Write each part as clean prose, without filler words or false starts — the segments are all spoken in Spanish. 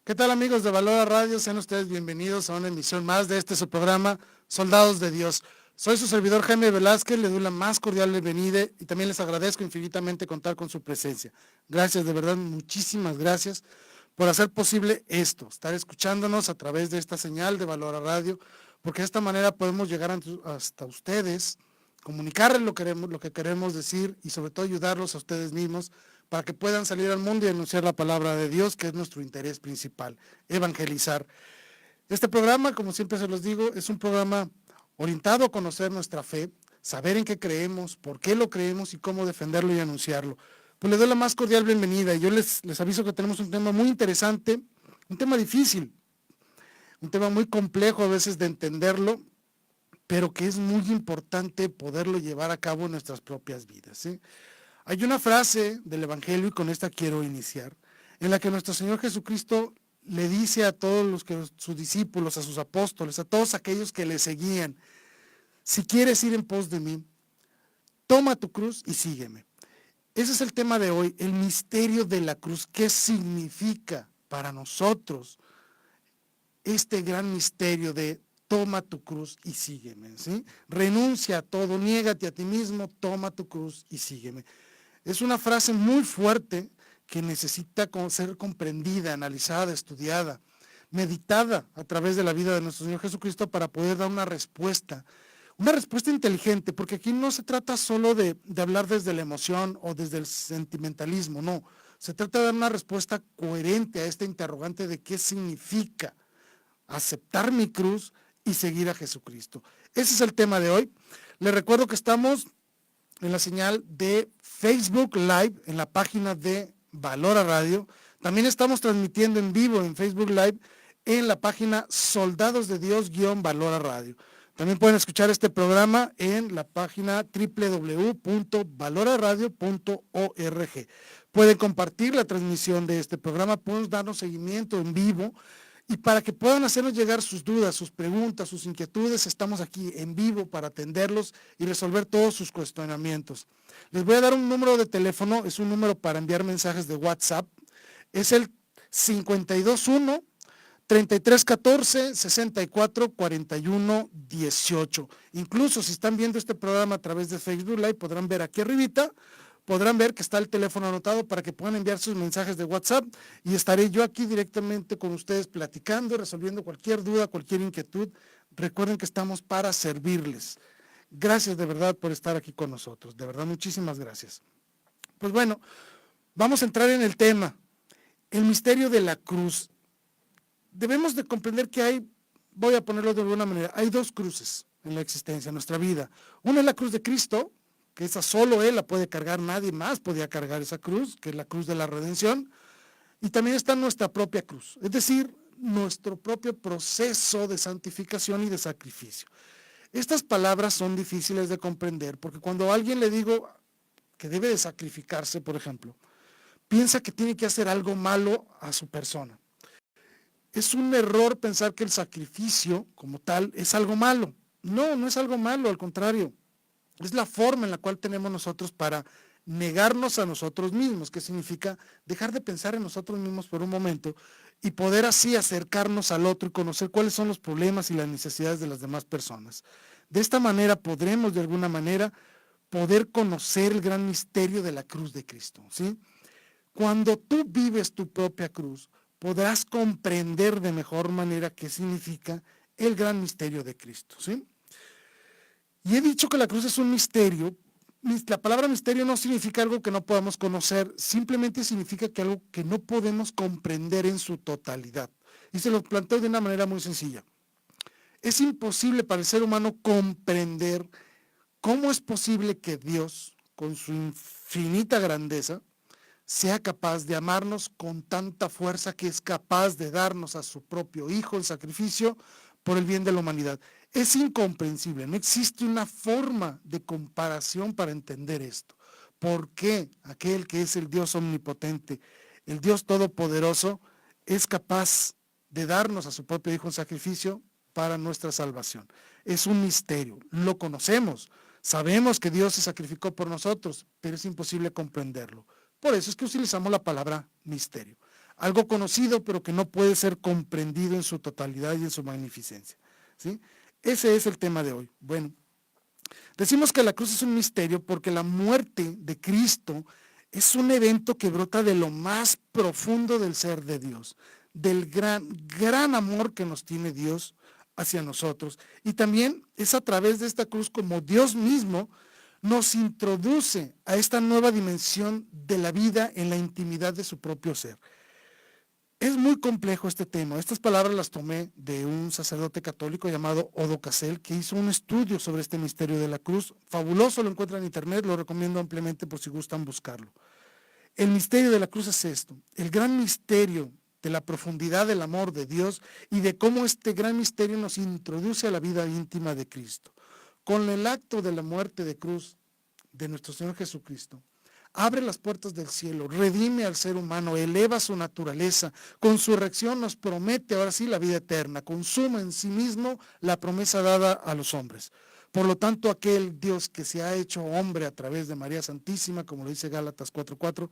¿Qué tal, amigos de Valora Radio? Sean ustedes bienvenidos a una emisión más de su programa Soldados de Dios. Soy su servidor Jaime Velázquez, les doy la más cordial bienvenida y también les agradezco infinitamente contar con su presencia. Gracias, de verdad, muchísimas gracias por hacer posible esto, estar escuchándonos a través de esta señal de Valora Radio, porque de esta manera podemos llegar hasta ustedes, comunicarles lo que queremos decir y sobre todo ayudarlos a ustedes mismos para que puedan salir al mundo y anunciar la palabra de Dios, que es nuestro interés principal, evangelizar. Este programa, como siempre se los digo, es un programa orientado a conocer nuestra fe, saber en qué creemos, por qué lo creemos y cómo defenderlo y anunciarlo. Pues les doy la más cordial bienvenida y yo les aviso que tenemos un tema muy interesante, un tema difícil, un tema muy complejo a veces de entenderlo, pero que es muy importante poderlo llevar a cabo en nuestras propias vidas, ¿sí? Hay una frase del Evangelio, y con esta quiero iniciar, en la que nuestro Señor Jesucristo le dice a todos sus discípulos, a sus apóstoles, a todos aquellos que le seguían: si quieres ir en pos de mí, toma tu cruz y sígueme. Ese es el tema de hoy, el misterio de la cruz. ¿Qué significa para nosotros este gran misterio de toma tu cruz y sígueme? ¿Sí? Renuncia a todo, niégate a ti mismo, toma tu cruz y sígueme. Es una frase muy fuerte que necesita ser comprendida, analizada, estudiada, meditada a través de la vida de nuestro Señor Jesucristo para poder dar una respuesta inteligente, porque aquí no se trata solo de hablar desde la emoción o desde el sentimentalismo, no, se trata de dar una respuesta coherente a este interrogante de qué significa aceptar mi cruz y seguir a Jesucristo. Ese es el tema de hoy. Les recuerdo que estamos en la señal de Facebook Live, en la página de Valora Radio. También estamos transmitiendo en vivo en Facebook Live en la página Soldados de Dios-Valora Radio. También pueden escuchar este programa en la página www.valoraradio.org. Pueden compartir la transmisión de este programa, pueden darnos seguimiento en vivo. Y para que puedan hacernos llegar sus dudas, sus preguntas, sus inquietudes, estamos aquí en vivo para atenderlos y resolver todos sus cuestionamientos. Les voy a dar un número de teléfono, es un número para enviar mensajes de WhatsApp. Es el 521-3314-6441-18. Incluso si están viendo este programa a través de Facebook Live, podrán ver aquí arribita, podrán ver que está el teléfono anotado para que puedan enviar sus mensajes de WhatsApp y estaré yo aquí directamente con ustedes platicando, resolviendo cualquier duda, cualquier inquietud. Recuerden que estamos para servirles. Gracias de verdad por estar aquí con nosotros. De verdad, muchísimas gracias. Pues bueno, vamos a entrar en el tema, el misterio de la cruz. Debemos de comprender que voy a ponerlo de alguna manera, hay dos cruces en la existencia, en nuestra vida. Una es la cruz de Cristo, que esa solo Él la puede cargar, nadie más podía cargar esa cruz, que es la cruz de la redención, y también está nuestra propia cruz, es decir, nuestro propio proceso de santificación y de sacrificio. Estas palabras son difíciles de comprender, porque cuando a alguien le digo que debe de sacrificarse, por ejemplo, piensa que tiene que hacer algo malo a su persona. Es un error pensar que el sacrificio como tal es algo malo. No, no es algo malo, al contrario. Es la forma en la cual tenemos nosotros para negarnos a nosotros mismos, que significa dejar de pensar en nosotros mismos por un momento y poder así acercarnos al otro y conocer cuáles son los problemas y las necesidades de las demás personas. De esta manera podremos, de alguna manera, poder conocer el gran misterio de la cruz de Cristo, ¿sí? Cuando tú vives tu propia cruz, podrás comprender de mejor manera qué significa el gran misterio de Cristo, ¿sí? Y he dicho que la cruz es un misterio. La palabra misterio no significa algo que no podamos conocer, simplemente significa que algo que no podemos comprender en su totalidad. Y se lo planteo de una manera muy sencilla. Es imposible para el ser humano comprender cómo es posible que Dios, con su infinita grandeza, sea capaz de amarnos con tanta fuerza que es capaz de darnos a su propio Hijo en sacrificio por el bien de la humanidad. Es incomprensible, no existe una forma de comparación para entender esto. ¿Por qué aquel que es el Dios omnipotente, el Dios todopoderoso, es capaz de darnos a su propio Hijo en sacrificio para nuestra salvación? Es un misterio, lo conocemos, sabemos que Dios se sacrificó por nosotros, pero es imposible comprenderlo. Por eso es que utilizamos la palabra misterio. algo conocido, pero que no puede ser comprendido en su totalidad y en su magnificencia, ¿sí? Ese es el tema de hoy. Bueno, decimos que la cruz es un misterio porque la muerte de Cristo es un evento que brota de lo más profundo del ser de Dios, del gran amor que nos tiene Dios hacia nosotros. Y también es a través de esta cruz como Dios mismo nos introduce a esta nueva dimensión de la vida en la intimidad de su propio ser. Es muy complejo este tema. Estas palabras las tomé de un sacerdote católico llamado Odo Casel, que hizo un estudio sobre este misterio de la cruz. Fabuloso, lo encuentran en internet, lo recomiendo ampliamente por si gustan buscarlo. El misterio de la cruz es esto, el gran misterio de la profundidad del amor de Dios y de cómo este gran misterio nos introduce a la vida íntima de Cristo. Con el acto de la muerte de cruz de nuestro Señor Jesucristo, abre las puertas del cielo, redime al ser humano, eleva su naturaleza, con su reacción nos promete ahora sí la vida eterna, consuma en sí mismo la promesa dada a los hombres. Por lo tanto, aquel Dios que se ha hecho hombre a través de María Santísima, como lo dice Gálatas 4:4,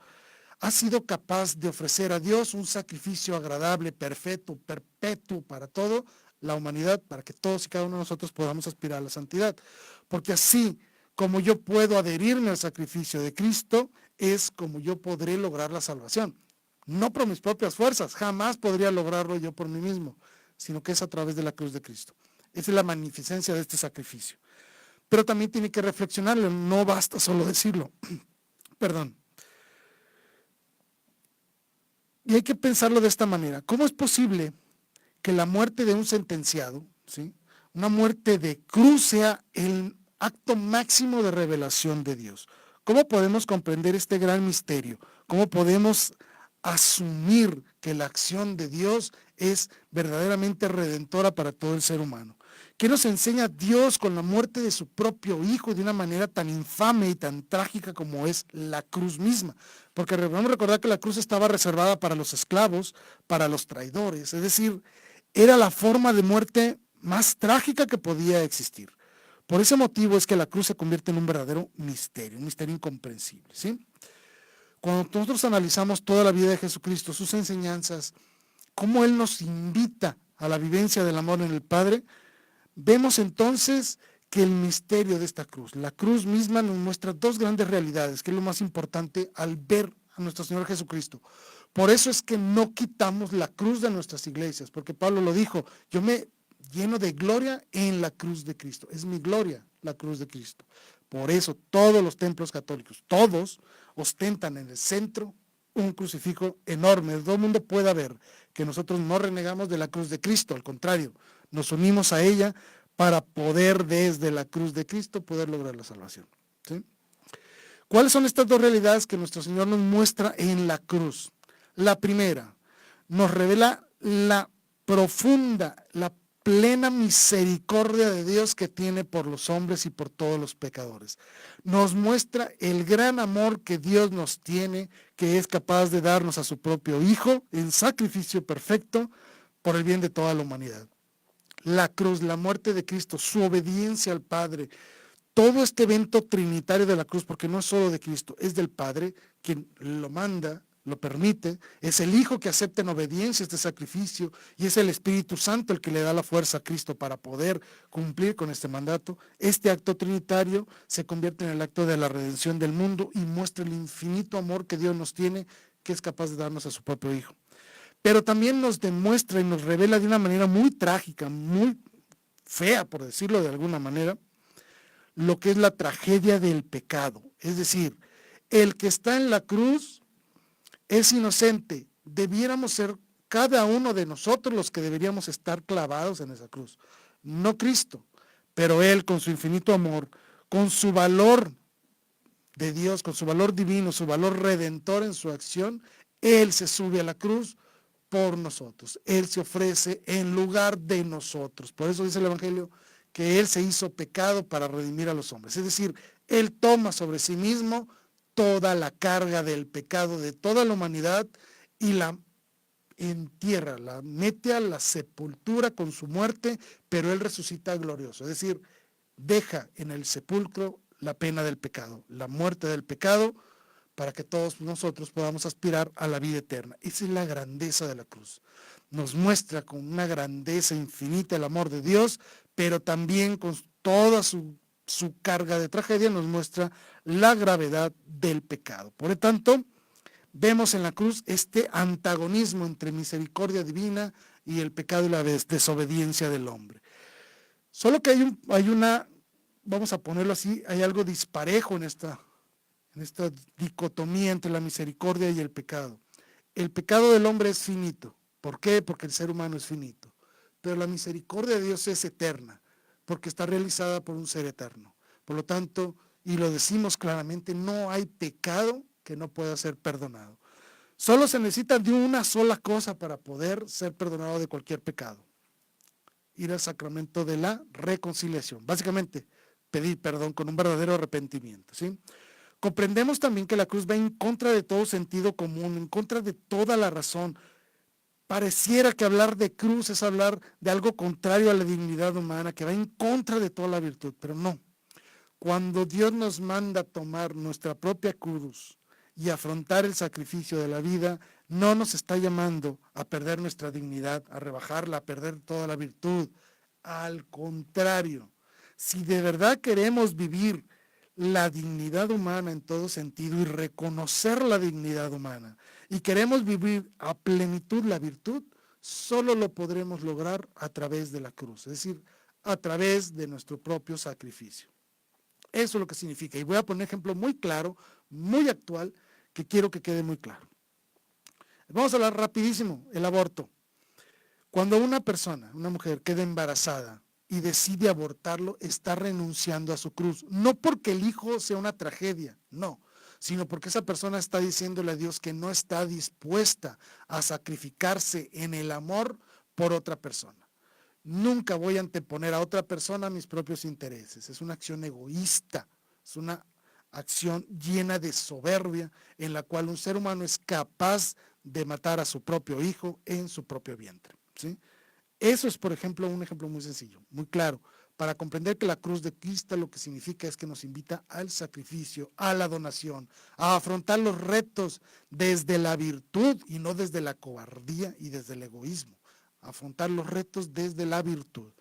ha sido capaz de ofrecer a Dios un sacrificio agradable, perfecto, perpetuo para toda la humanidad, para que todos y cada uno de nosotros podamos aspirar a la santidad. Porque así como yo puedo adherirme al sacrificio de Cristo, es como yo podré lograr la salvación. No por mis propias fuerzas, jamás podría lograrlo yo por mí mismo, sino que es a través de la cruz de Cristo. Esa es la magnificencia de este sacrificio. Pero también tiene que reflexionarlo, no basta solo decirlo. Perdón. Y hay que pensarlo de esta manera. ¿Cómo es posible que la muerte de un sentenciado, ¿sí?, una muerte de cruz, sea el acto máximo de revelación de Dios? ¿Cómo podemos comprender este gran misterio? ¿Cómo podemos asumir que la acción de Dios es verdaderamente redentora para todo el ser humano? ¿Qué nos enseña Dios con la muerte de su propio Hijo de una manera tan infame y tan trágica como es la cruz misma? Porque debemos recordar que la cruz estaba reservada para los esclavos, para los traidores, es decir, era la forma de muerte más trágica que podía existir. Por ese motivo es que la cruz se convierte en un verdadero misterio, un misterio incomprensible, ¿sí? Cuando nosotros analizamos toda la vida de Jesucristo, sus enseñanzas, cómo Él nos invita a la vivencia del amor en el Padre, vemos entonces que el misterio de esta cruz, la cruz misma, nos muestra dos grandes realidades, que es lo más importante al ver a nuestro Señor Jesucristo. Por eso es que no quitamos la cruz de nuestras iglesias, porque Pablo lo dijo, yo me lleno de gloria en la cruz de Cristo. Es mi gloria la cruz de Cristo. Por eso todos los templos católicos, todos ostentan en el centro un crucifijo enorme. Todo el mundo pueda ver que nosotros no renegamos de la cruz de Cristo, al contrario, nos unimos a ella para poder desde la cruz de Cristo poder lograr la salvación, ¿sí? ¿Cuáles son estas dos realidades que nuestro Señor nos muestra en la cruz? La primera, nos revela la profunda, la plena misericordia de Dios que tiene por los hombres y por todos los pecadores. Nos muestra el gran amor que Dios nos tiene, que es capaz de darnos a su propio Hijo en sacrificio perfecto por el bien de toda la humanidad. La cruz, la muerte de Cristo, su obediencia al Padre, todo este evento trinitario de la cruz, porque no es solo de Cristo, es del Padre, quien lo manda, lo permite, es el Hijo que acepta en obediencia este sacrificio y es el Espíritu Santo el que le da la fuerza a Cristo para poder cumplir con este mandato. Este acto trinitario se convierte en el acto de la redención del mundo y muestra el infinito amor que Dios nos tiene, que es capaz de darnos a su propio Hijo. Pero también nos demuestra y nos revela de una manera muy trágica, muy fea, por decirlo de alguna manera, lo que es la tragedia del pecado. Es decir, el que está en la cruz es inocente. Debiéramos ser cada uno de nosotros los que deberíamos estar clavados en esa cruz. No Cristo, pero Él con su infinito amor, con su valor de Dios, con su valor divino, su valor redentor en su acción, Él se sube a la cruz por nosotros. Él se ofrece en lugar de nosotros. Por eso dice el Evangelio que Él se hizo pecado para redimir a los hombres. Es decir, Él toma sobre sí mismo toda la carga del pecado de toda la humanidad y la entierra, la mete a la sepultura con su muerte, pero Él resucita glorioso. Es decir, deja en el sepulcro la pena del pecado, la muerte del pecado, para que todos nosotros podamos aspirar a la vida eterna. Esa es la grandeza de la cruz. Nos muestra con una grandeza infinita el amor de Dios, pero también con toda su carga de tragedia nos muestra la gravedad del pecado. Por lo tanto, vemos en la cruz este antagonismo entre misericordia divina y el pecado y la desobediencia del hombre. Solo que hay una, vamos a ponerlo así, hay algo disparejo en esta dicotomía entre la misericordia y el pecado. El pecado del hombre es finito. ¿Por qué? Porque el ser humano es finito. Pero la misericordia de Dios es eterna, porque está realizada por un ser eterno. Por lo tanto, y lo decimos claramente, no hay pecado que no pueda ser perdonado. Solo se necesita de una sola cosa para poder ser perdonado de cualquier pecado: ir al sacramento de la reconciliación. Básicamente, pedir perdón con un verdadero arrepentimiento, ¿sí? Comprendemos también que la cruz va en contra de todo sentido común, en contra de toda la razón. Pareciera que hablar de cruz es hablar de algo contrario a la dignidad humana, que va en contra de toda la virtud, pero no. Cuando Dios nos manda tomar nuestra propia cruz y afrontar el sacrificio de la vida, no nos está llamando a perder nuestra dignidad, a rebajarla, a perder toda la virtud. Al contrario, si de verdad queremos vivir la dignidad humana en todo sentido y reconocer la dignidad humana, y queremos vivir a plenitud la virtud, solo lo podremos lograr a través de la cruz, es decir, a través de nuestro propio sacrificio. Eso es lo que significa. Y voy a poner un ejemplo muy claro, muy actual, que quiero que quede muy claro. Vamos a hablar rapidísimo, el aborto. Cuando una persona, una mujer, queda embarazada y decide abortarlo, está renunciando a su cruz. No porque el hijo sea una tragedia, no, sino porque esa persona está diciéndole a Dios que no está dispuesta a sacrificarse en el amor por otra persona. Nunca voy a anteponer a otra persona a mis propios intereses. Es una acción egoísta, es una acción llena de soberbia en la cual un ser humano es capaz de matar a su propio hijo en su propio vientre, ¿sí? Eso es, por ejemplo, un ejemplo muy sencillo, muy claro, para comprender que la cruz de Cristo lo que significa es que nos invita al sacrificio, a la donación, a afrontar los retos desde la virtud y no desde la cobardía y desde el egoísmo. Afrontar los retos desde la virtud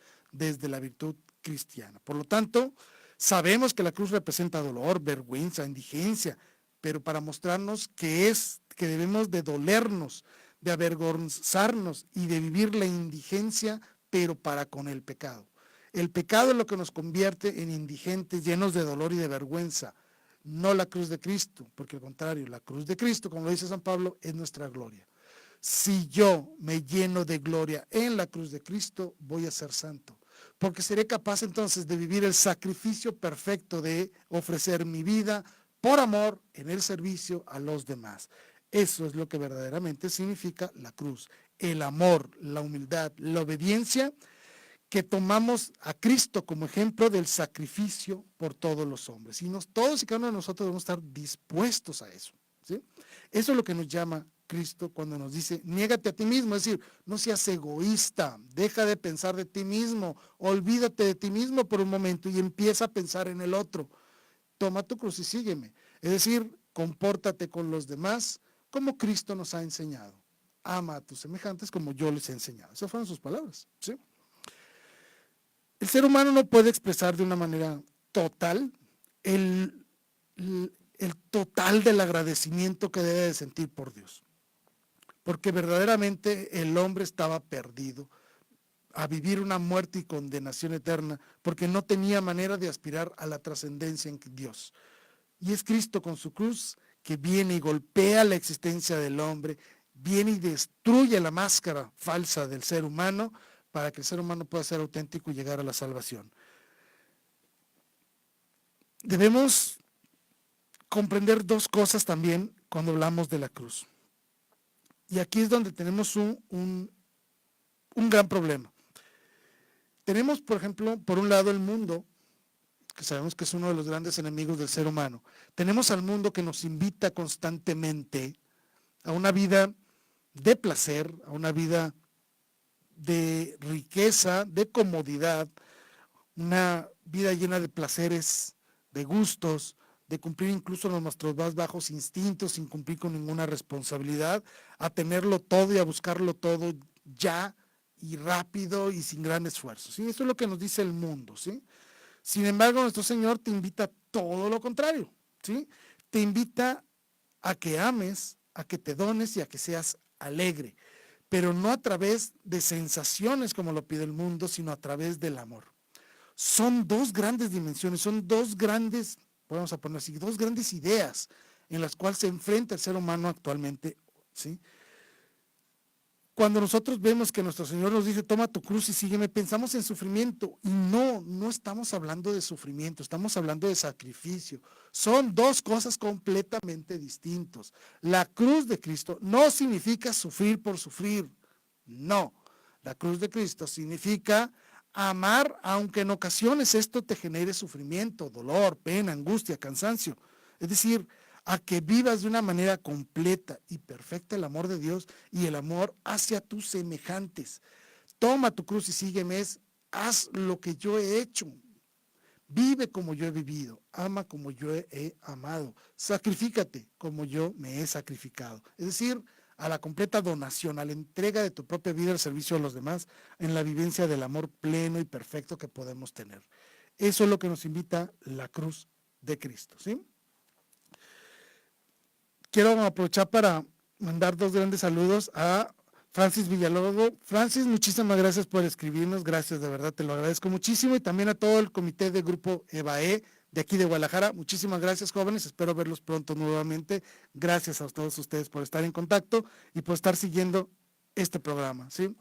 cristiana. Por lo tanto, sabemos que la cruz representa dolor, vergüenza, indigencia, pero para mostrarnos que debemos de dolernos, de avergonzarnos y de vivir la indigencia, pero para con el pecado. El pecado es lo que nos convierte en indigentes, llenos de dolor y de vergüenza, no la cruz de Cristo, porque al contrario, la cruz de Cristo, como lo dice San Pablo, es nuestra gloria. Si yo me lleno de gloria en la cruz de Cristo, voy a ser santo, porque seré capaz entonces de vivir el sacrificio perfecto de ofrecer mi vida por amor en el servicio a los demás. Eso es lo que verdaderamente significa la cruz, el amor, la humildad, la obediencia, que tomamos a Cristo como ejemplo del sacrificio por todos los hombres. Y todos y cada uno de nosotros debemos estar dispuestos a eso, ¿sí? Eso es lo que nos llama Cristo cuando nos dice, niégate a ti mismo, es decir, no seas egoísta, deja de pensar de ti mismo, olvídate de ti mismo por un momento y empieza a pensar en el otro. Toma tu cruz y sígueme. Es decir, compórtate con los demás como Cristo nos ha enseñado. Ama a tus semejantes como yo les he enseñado. Esas fueron sus palabras, ¿sí? El ser humano no puede expresar de una manera total el total del agradecimiento que debe de sentir por Dios, porque verdaderamente el hombre estaba perdido a vivir una muerte y condenación eterna, porque no tenía manera de aspirar a la trascendencia en Dios. Y es Cristo con su cruz que viene y golpea la existencia del hombre, viene y destruye la máscara falsa del ser humano, para que el ser humano pueda ser auténtico y llegar a la salvación. Debemos comprender dos cosas también cuando hablamos de la cruz. Y aquí es donde tenemos un gran problema. Tenemos, por ejemplo, por un lado el mundo, que sabemos que es uno de los grandes enemigos del ser humano. Tenemos al mundo que nos invita constantemente a una vida de placer, a una vida de riqueza, de comodidad, una vida llena de placeres, de gustos, de cumplir incluso nuestros más bajos instintos sin cumplir con ninguna responsabilidad, a tenerlo todo y a buscarlo todo ya y rápido y sin gran esfuerzo, ¿sí? Eso es lo que nos dice el mundo, ¿sí? Sin embargo, nuestro Señor te invita a todo lo contrario, ¿sí? Te invita a que ames, a que te dones y a que seas alegre, pero no a través de sensaciones como lo pide el mundo, sino a través del amor. Son dos grandes dimensiones, son dos grandes, podemos poner así, dos grandes ideas en las cuales se enfrenta el ser humano actualmente, ¿sí? Cuando nosotros vemos que nuestro Señor nos dice, toma tu cruz y sígueme, pensamos en sufrimiento. Y no estamos hablando de sufrimiento, estamos hablando de sacrificio. Son dos cosas completamente distintas. La cruz de Cristo no significa sufrir por sufrir. No, la cruz de Cristo significa amar, aunque en ocasiones esto te genere sufrimiento, dolor, pena, angustia, cansancio. Es decir, a que vivas de una manera completa y perfecta el amor de Dios y el amor hacia tus semejantes. Toma tu cruz y sígueme, haz lo que yo he hecho. Vive como yo he vivido, ama como yo he amado, sacrifícate como yo me he sacrificado. Es decir, a la completa donación, a la entrega de tu propia vida al servicio de los demás, en la vivencia del amor pleno y perfecto que podemos tener. Eso es lo que nos invita la cruz de Cristo, ¿sí? Quiero aprovechar para mandar dos grandes saludos a Francis Villalobos. Francis, muchísimas gracias por escribirnos, gracias, de verdad, te lo agradezco muchísimo, y también a todo el comité de Grupo EVAE de aquí de Guadalajara. Muchísimas gracias, jóvenes, espero verlos pronto nuevamente. Gracias a todos ustedes por estar en contacto y por estar siguiendo este programa, ¿sí?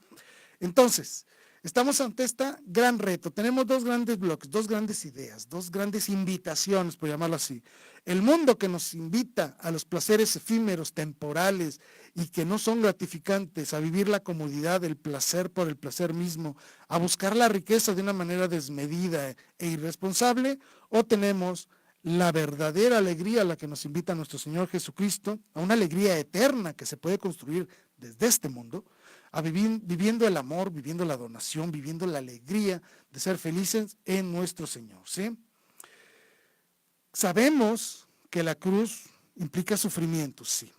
Entonces, estamos ante este gran reto. Tenemos dos grandes bloques, dos grandes ideas, dos grandes invitaciones, por llamarlo así. El mundo que nos invita a los placeres efímeros, temporales y que no son gratificantes, a vivir la comodidad, el placer por el placer mismo, a buscar la riqueza de una manera desmedida e irresponsable, o tenemos la verdadera alegría a la que nos invita nuestro Señor Jesucristo, a una alegría eterna que se puede construir desde este mundo, a viviendo el amor, viviendo la donación, viviendo la alegría de ser felices en nuestro Señor, ¿sí? Sabemos que la cruz implica sufrimiento, sí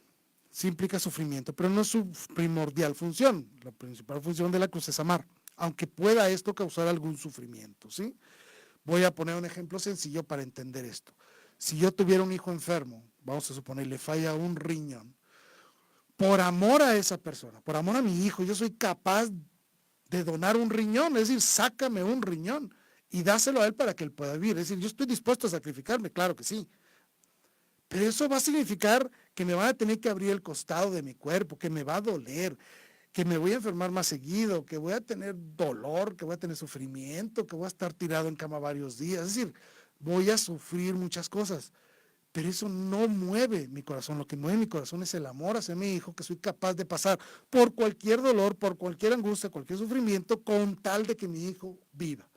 implica sufrimiento, pero no es su primordial función. La principal función de la cruz es amar, aunque pueda esto causar algún sufrimiento, ¿sí? Voy a poner un ejemplo sencillo para entender esto. Si yo tuviera un hijo enfermo, vamos a suponer, le falla un riñón, por amor a esa persona, por amor a mi hijo, yo soy capaz de donar un riñón, es decir, sácame un riñón y dáselo a él para que él pueda vivir. Es decir, yo estoy dispuesto a sacrificarme, claro que sí. Pero eso va a significar que me van a tener que abrir el costado de mi cuerpo, que me va a doler, que me voy a enfermar más seguido, que voy a tener dolor, que voy a tener sufrimiento, que voy a estar tirado en cama varios días. Es decir, voy a sufrir muchas cosas. Pero eso no mueve mi corazón. Lo que mueve mi corazón es el amor hacia mi hijo, que soy capaz de pasar por cualquier dolor, por cualquier angustia, cualquier sufrimiento, con tal de que mi hijo viva.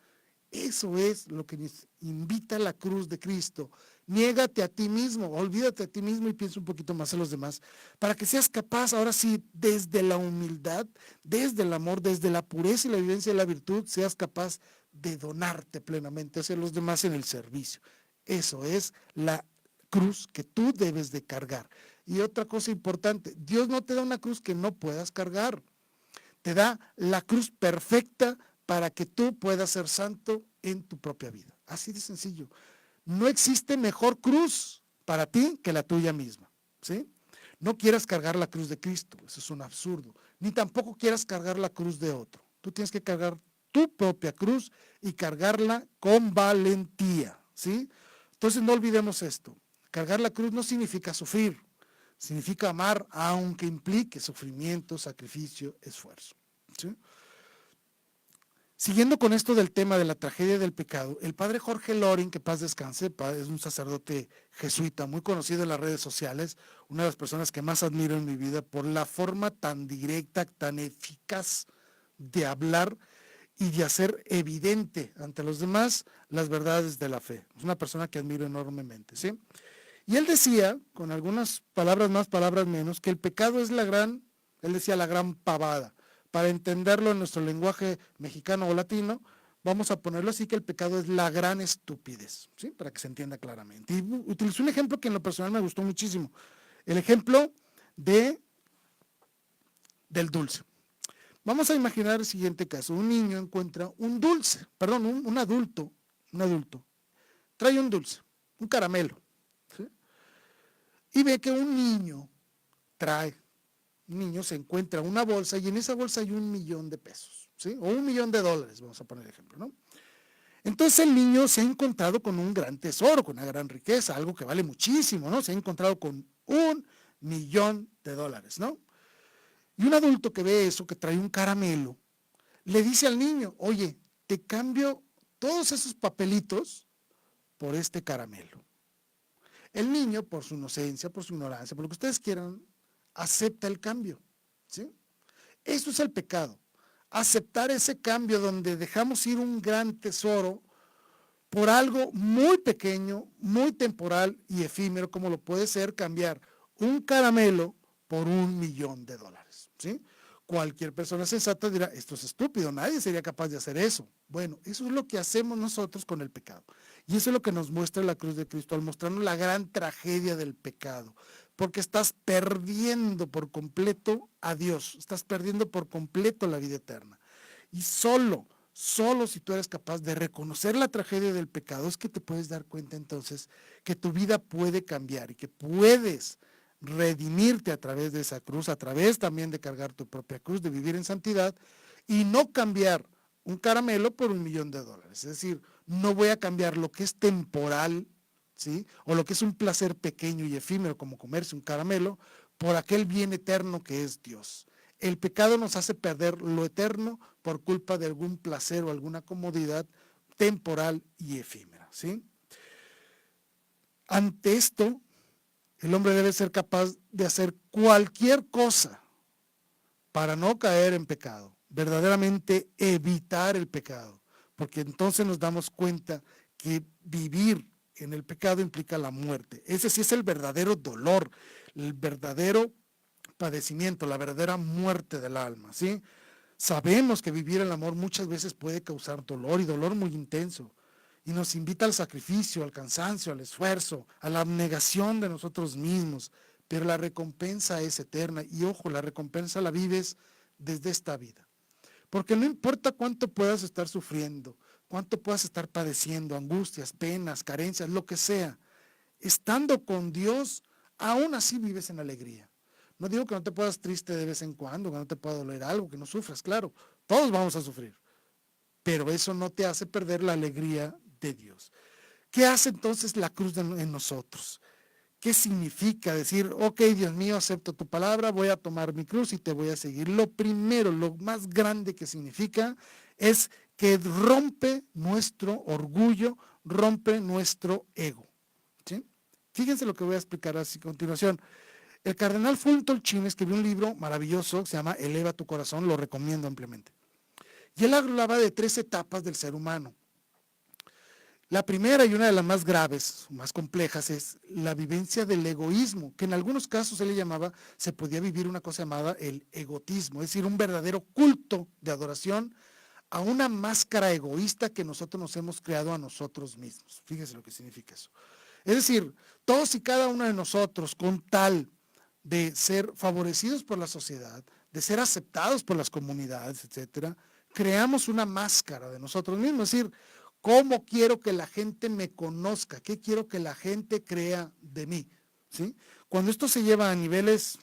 Eso es lo que nos invita la cruz de Cristo. Niégate a ti mismo, olvídate a ti mismo y piensa un poquito más en los demás, para que seas capaz, ahora sí, desde la humildad, desde el amor, desde la pureza y la vivencia de la virtud, seas capaz de donarte plenamente hacia los demás en el servicio. Eso es la cruz que tú debes de cargar. Y otra cosa importante, Dios no te da una cruz que no puedas cargar, te da la cruz perfecta para que tú puedas ser santo en tu propia vida. Así de sencillo. No existe mejor cruz para ti que la tuya misma, ¿sí? No quieras cargar la cruz de Cristo, eso es un absurdo. Ni tampoco quieras cargar la cruz de otro. Tú tienes que cargar tu propia cruz y cargarla con valentía, ¿sí? Entonces no olvidemos esto. Cargar la cruz no significa sufrir, significa amar, aunque implique sufrimiento, sacrificio, esfuerzo, ¿sí? Siguiendo con esto del tema de la tragedia del pecado, el padre Jorge Loring, que paz descanse, es un sacerdote jesuita muy conocido en las redes sociales, una de las personas que más admiro en mi vida por la forma tan directa, tan eficaz de hablar y de hacer evidente ante los demás las verdades de la fe. Es una persona que admiro enormemente, ¿sí? Y él decía, con algunas palabras más, palabras menos, que el pecado es la gran pavada. Para entenderlo en nuestro lenguaje mexicano o latino, vamos a ponerlo así, que el pecado es la gran estupidez, ¿sí? Para que se entienda claramente. Y utilicé un ejemplo que en lo personal me gustó muchísimo. El ejemplo del dulce. Vamos a imaginar el siguiente caso. Un niño encuentra un dulce, perdón, un adulto, trae un dulce, un caramelo, ¿sí? Y ve que un niño se encuentra una bolsa y en esa bolsa hay $1,000,000, ¿sí? O $1,000,000, vamos a poner ejemplo, ¿no? Entonces el niño se ha encontrado con un gran tesoro, con una gran riqueza, algo que vale muchísimo, ¿no? Se ha encontrado con $1,000,000, ¿no? Y un adulto que ve eso, que trae un caramelo, le dice al niño, oye, te cambio todos esos papelitos por este caramelo. El niño, por su inocencia, por su ignorancia, por lo que ustedes quieran, acepta el cambio, ¿sí? Eso es el pecado. Aceptar ese cambio donde dejamos ir un gran tesoro por algo muy pequeño, muy temporal y efímero, como lo puede ser cambiar un caramelo por $1,000,000, ¿sí? Cualquier persona sensata dirá, esto es estúpido, nadie sería capaz de hacer eso. Bueno, eso es lo que hacemos nosotros con el pecado. Y eso es lo que nos muestra la cruz de Cristo, al mostrarnos la gran tragedia del pecado. Porque estás perdiendo por completo a Dios, estás perdiendo por completo la vida eterna. Y solo si tú eres capaz de reconocer la tragedia del pecado, es que te puedes dar cuenta entonces que tu vida puede cambiar y que puedes redimirte a través de esa cruz, a través también de cargar tu propia cruz, de vivir en santidad y no cambiar un caramelo por $1,000,000. Es decir, no voy a cambiar lo que es temporal, ¿sí? O lo que es un placer pequeño y efímero como comerse un caramelo por aquel bien eterno que es Dios. El pecado nos hace perder lo eterno por culpa de algún placer o alguna comodidad temporal y efímera, ¿sí? Ante esto, el hombre debe ser capaz de hacer cualquier cosa para no caer en pecado, verdaderamente evitar el pecado, porque entonces nos damos cuenta que vivir en el pecado implica la muerte. Ese sí es el verdadero dolor, el verdadero padecimiento, la verdadera muerte del alma, ¿sí? Sabemos que vivir el amor muchas veces puede causar dolor y dolor muy intenso, y nos invita al sacrificio, al cansancio, al esfuerzo, a la abnegación de nosotros mismos, pero la recompensa es eterna, y ojo, la recompensa la vives desde esta vida, porque no importa cuánto puedas estar sufriendo, cuánto puedas estar padeciendo, angustias, penas, carencias, lo que sea, estando con Dios, aún así vives en alegría. No digo que no te puedas triste de vez en cuando, que no te pueda doler algo, que no sufras, claro, todos vamos a sufrir, pero eso no te hace perder la alegría de Dios. ¿Qué hace entonces la cruz en nosotros? ¿Qué significa decir, ok, Dios mío, acepto tu palabra, voy a tomar mi cruz y te voy a seguir? Lo primero, lo más grande que significa es que rompe nuestro orgullo, rompe nuestro ego, ¿sí? Fíjense lo que voy a explicar a continuación. El cardenal Fulton Sheen escribió un libro maravilloso que se llama Eleva tu corazón, lo recomiendo ampliamente. Y él hablaba de 3 etapas del ser humano. La primera y una de las más graves, más complejas, es la vivencia del egoísmo, que en algunos casos se podía vivir una cosa llamada el egotismo, es decir, un verdadero culto de adoración a una máscara egoísta que nosotros nos hemos creado a nosotros mismos. Fíjese lo que significa eso. Es decir, todos y cada uno de nosotros, con tal de ser favorecidos por la sociedad, de ser aceptados por las comunidades, etcétera, creamos una máscara de nosotros mismos, es decir, ¿cómo quiero que la gente me conozca? ¿Qué quiero que la gente crea de mí? ¿Sí? Cuando esto se lleva a niveles,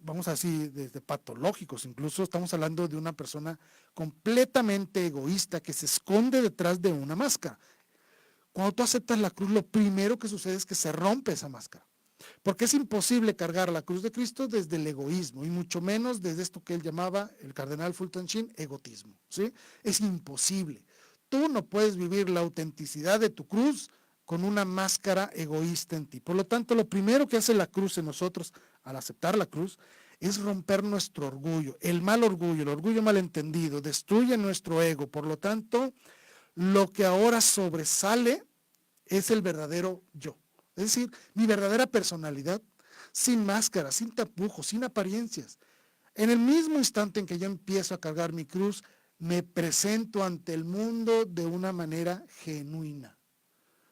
vamos a decir, desde patológicos, incluso estamos hablando de una persona completamente egoísta que se esconde detrás de una máscara. Cuando tú aceptas la cruz, lo primero que sucede es que se rompe esa máscara. Porque es imposible cargar la cruz de Cristo desde el egoísmo, y mucho menos desde esto que él llamaba, el cardenal Fulton Sheen, egotismo, ¿sí? Es imposible. Tú no puedes vivir la autenticidad de tu cruz con una máscara egoísta en ti. Por lo tanto, lo primero que hace la cruz en nosotros, al aceptar la cruz, es romper nuestro orgullo. El orgullo malentendido, destruye nuestro ego. Por lo tanto, lo que ahora sobresale es el verdadero yo. Es decir, mi verdadera personalidad, sin máscara, sin tapujos, sin apariencias. En el mismo instante en que yo empiezo a cargar mi cruz, me presento ante el mundo de una manera genuina,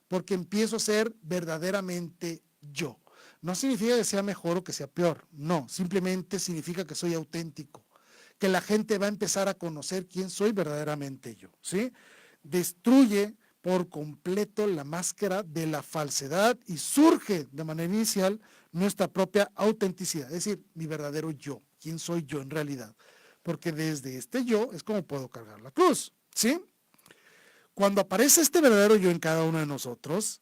porque empiezo a ser verdaderamente yo. No significa que sea mejor o que sea peor, no, simplemente significa que soy auténtico, que la gente va a empezar a conocer quién soy verdaderamente yo, ¿sí? Destruye por completo la máscara de la falsedad y surge de manera inicial nuestra propia autenticidad, es decir, mi verdadero yo, quién soy yo en realidad, porque desde este yo es como puedo cargar la cruz, ¿sí? Cuando aparece este verdadero yo en cada uno de nosotros,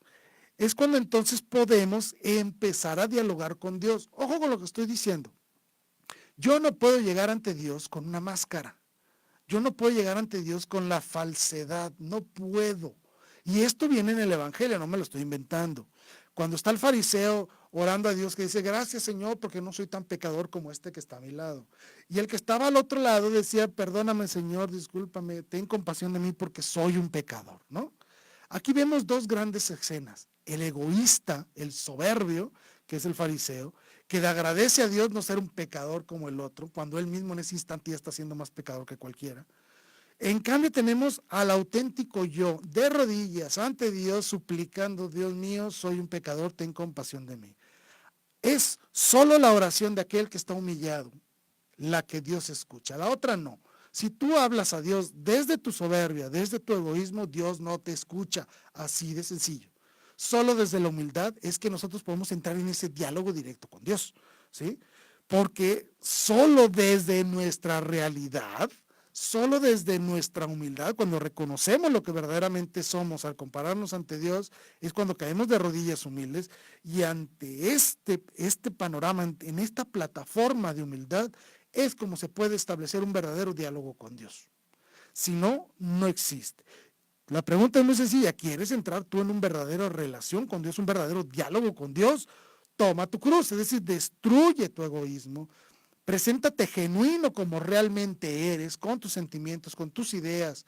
es cuando entonces podemos empezar a dialogar con Dios. Ojo con lo que estoy diciendo. Yo no puedo llegar ante Dios con una máscara. Yo no puedo llegar ante Dios con la falsedad. No puedo. Y esto viene en el Evangelio, no me lo estoy inventando. Cuando está el fariseo orando a Dios que dice, gracias Señor, porque no soy tan pecador como este que está a mi lado. Y el que estaba al otro lado decía, perdóname Señor, discúlpame, ten compasión de mí porque soy un pecador, ¿no? Aquí vemos dos grandes escenas. El egoísta, el soberbio, que es el fariseo, que le agradece a Dios no ser un pecador como el otro, cuando él mismo en ese instante ya está siendo más pecador que cualquiera. En cambio tenemos al auténtico yo, de rodillas ante Dios, suplicando, Dios mío, soy un pecador, ten compasión de mí. Es solo la oración de aquel que está humillado, la que Dios escucha, la otra no. Si tú hablas a Dios desde tu soberbia, desde tu egoísmo, Dios no te escucha, así de sencillo. Solo desde la humildad es que nosotros podemos entrar en ese diálogo directo con Dios, ¿sí? Porque solo desde nuestra realidad, solo desde nuestra humildad, cuando reconocemos lo que verdaderamente somos al compararnos ante Dios, es cuando caemos de rodillas humildes y ante este panorama, en esta plataforma de humildad, es como se puede establecer un verdadero diálogo con Dios. Si no, no existe. La pregunta es muy sencilla, ¿quieres entrar tú en una verdadera relación con Dios, un verdadero diálogo con Dios? Toma tu cruz, es decir, destruye tu egoísmo, preséntate genuino como realmente eres, con tus sentimientos, con tus ideas,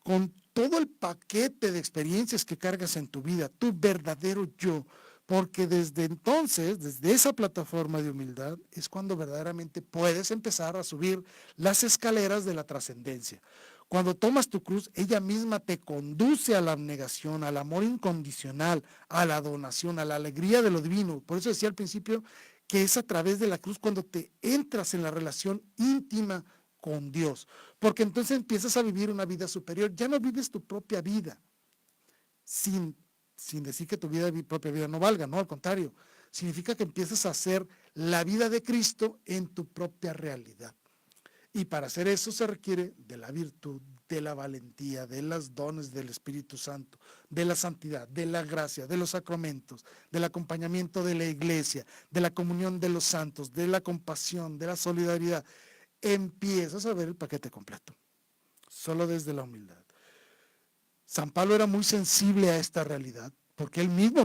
con todo el paquete de experiencias que cargas en tu vida, tu verdadero yo, porque desde entonces, desde esa plataforma de humildad, es cuando verdaderamente puedes empezar a subir las escaleras de la trascendencia. Cuando tomas tu cruz, ella misma te conduce a la abnegación, al amor incondicional, a la donación, a la alegría de lo divino. Por eso decía al principio que es a través de la cruz cuando te entras en la relación íntima con Dios, porque entonces empiezas a vivir una vida superior, ya no vives tu propia vida, sin decir que tu propia vida no valga, no, al contrario, significa que empiezas a hacer la vida de Cristo en tu propia realidad. Y para hacer eso se requiere de la virtud, de la valentía, de los dones del Espíritu Santo, de la santidad, de la gracia, de los sacramentos, del acompañamiento de la iglesia, de la comunión de los santos, de la compasión, de la solidaridad. Empiezas a ver el paquete completo, solo desde la humildad. San Pablo era muy sensible a esta realidad, porque él mismo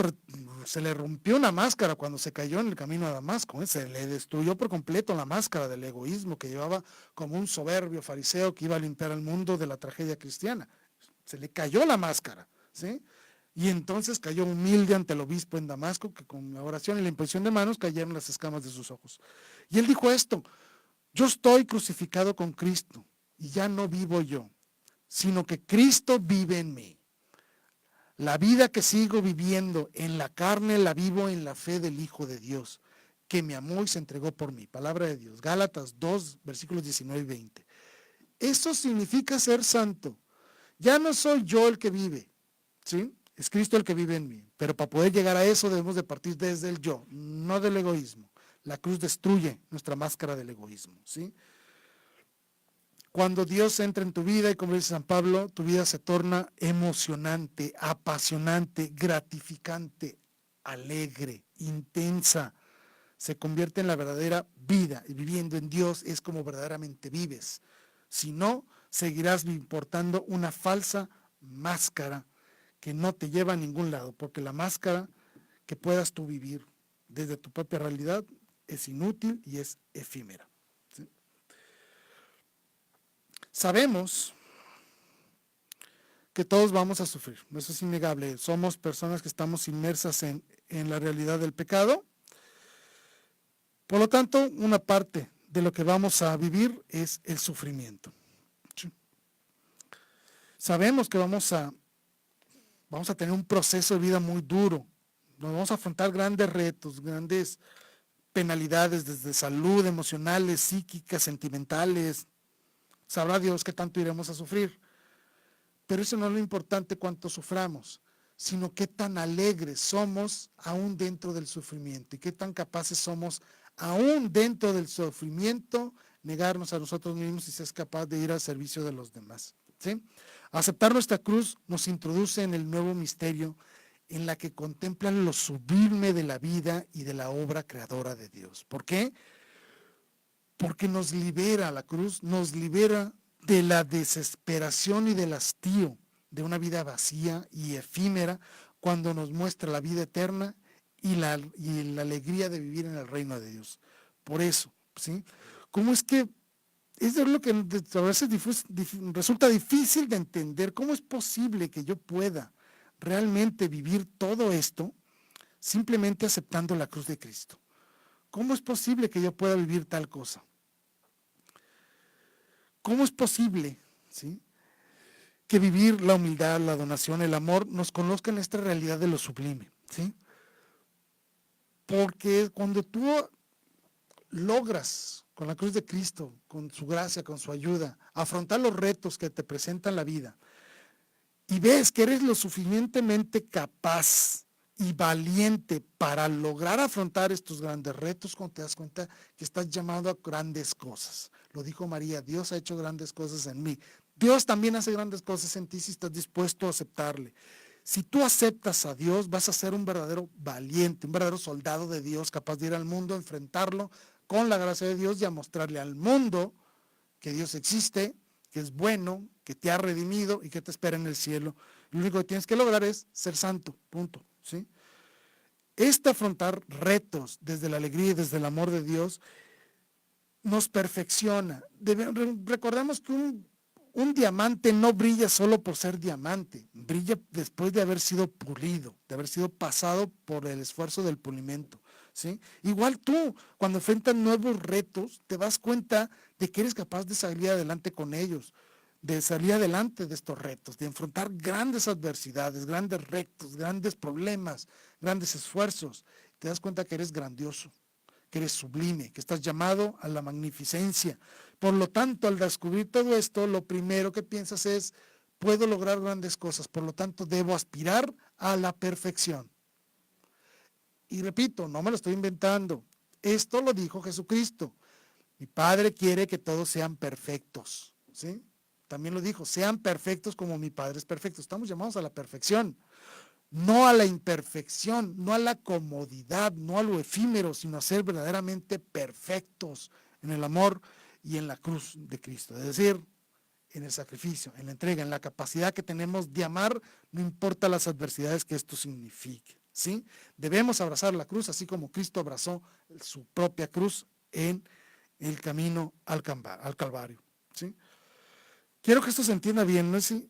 se le rompió una máscara cuando se cayó en el camino a Damasco, se le destruyó por completo la máscara del egoísmo que llevaba como un soberbio fariseo que iba a limpiar al mundo de la tragedia cristiana. Se le cayó la máscara, ¿sí? Y entonces cayó humilde ante el obispo en Damasco, que con la oración y la imposición de manos cayeron las escamas de sus ojos. Y él dijo esto: yo estoy crucificado con Cristo y ya no vivo yo, sino que Cristo vive en mí. La vida que sigo viviendo en la carne la vivo en la fe del Hijo de Dios, que me amó y se entregó por mí. Palabra de Dios, Gálatas 2, versículos 19 y 20. Eso significa ser santo. Ya no soy yo el que vive, ¿sí? Es Cristo el que vive en mí. Pero para poder llegar a eso debemos de partir desde el yo, no del egoísmo. La cruz destruye nuestra máscara del egoísmo, ¿sí? Cuando Dios entra en tu vida, y como dice San Pablo, tu vida se torna emocionante, apasionante, gratificante, alegre, intensa. Se convierte en la verdadera vida. Y viviendo en Dios es como verdaderamente vives. Si no, seguirás portando una falsa máscara que no te lleva a ningún lado, porque la máscara que puedas tú vivir desde tu propia realidad es inútil y es efímera. ¿Sí? Sabemos que todos vamos a sufrir, eso es innegable. Somos personas que estamos inmersas en la realidad del pecado. Por lo tanto, una parte de lo que vamos a vivir es el sufrimiento. Sabemos que vamos a tener un proceso de vida muy duro. Nos vamos a afrontar grandes retos, grandes penalidades desde salud, emocionales, psíquicas, sentimentales. Sabrá Dios qué tanto iremos a sufrir. Pero eso no es lo importante cuánto suframos, sino qué tan alegres somos aún dentro del sufrimiento y qué tan capaces somos aún dentro del sufrimiento negarnos a nosotros mismos y ser capaz de ir al servicio de los demás. ¿Sí? Aceptar nuestra cruz nos introduce en el nuevo misterio en la que contemplan lo sublime de la vida y de la obra creadora de Dios. ¿Por qué? Porque nos libera, la cruz nos libera de la desesperación y del hastío de una vida vacía y efímera cuando nos muestra la vida eterna y la alegría de vivir en el reino de Dios. Por eso, ¿sí? ¿Cómo es que eso es lo que a veces resulta difícil de entender? ¿Cómo es posible que yo pueda realmente vivir todo esto simplemente aceptando la cruz de Cristo? ¿Cómo es posible que yo pueda vivir tal cosa? ¿Cómo es posible, ¿sí?, que vivir la humildad, la donación, el amor nos conozcan esta realidad de lo sublime? ¿Sí? Porque cuando tú logras con la cruz de Cristo, con su gracia, con su ayuda, afrontar los retos que te presentan la vida y ves que eres lo suficientemente capaz y valiente para lograr afrontar estos grandes retos, cuando te das cuenta que estás llamado a grandes cosas. Lo dijo María, Dios ha hecho grandes cosas en mí. Dios también hace grandes cosas en ti si estás dispuesto a aceptarle. Si tú aceptas a Dios, vas a ser un verdadero valiente, un verdadero soldado de Dios, capaz de ir al mundo, enfrentarlo con la gracia de Dios y a mostrarle al mundo que Dios existe, que es bueno, que te ha redimido y que te espera en el cielo. Lo único que tienes que lograr es ser santo, punto. ¿Sí? Afrontar retos desde la alegría y desde el amor de Dios nos perfecciona. Recordemos que un diamante no brilla solo por ser diamante, brilla después de haber sido pulido, de haber sido pasado por el esfuerzo del pulimento. ¿Sí? Igual tú, cuando enfrentas nuevos retos, te das cuenta de que eres capaz de salir adelante con ellos, de salir adelante de estos retos, de enfrentar grandes adversidades, grandes retos, grandes problemas, grandes esfuerzos. Te das cuenta que eres grandioso, que eres sublime, que estás llamado a la magnificencia. Por lo tanto, al descubrir todo esto, lo primero que piensas es, puedo lograr grandes cosas, por lo tanto, debo aspirar a la perfección. Y repito, no me lo estoy inventando. Esto lo dijo Jesucristo. Mi Padre quiere que todos sean perfectos. ¿Sí? También lo dijo, sean perfectos como mi Padre es perfecto. Estamos llamados a la perfección, no a la imperfección, no a la comodidad, no a lo efímero, sino a ser verdaderamente perfectos en el amor y en la cruz de Cristo. Es decir, en el sacrificio, en la entrega, en la capacidad que tenemos de amar, no importa las adversidades que esto signifique. ¿Sí? Debemos abrazar la cruz, así como Cristo abrazó su propia cruz en el camino al Calvario. ¿Sí? Quiero que esto se entienda bien, ¿no? ¿Sí?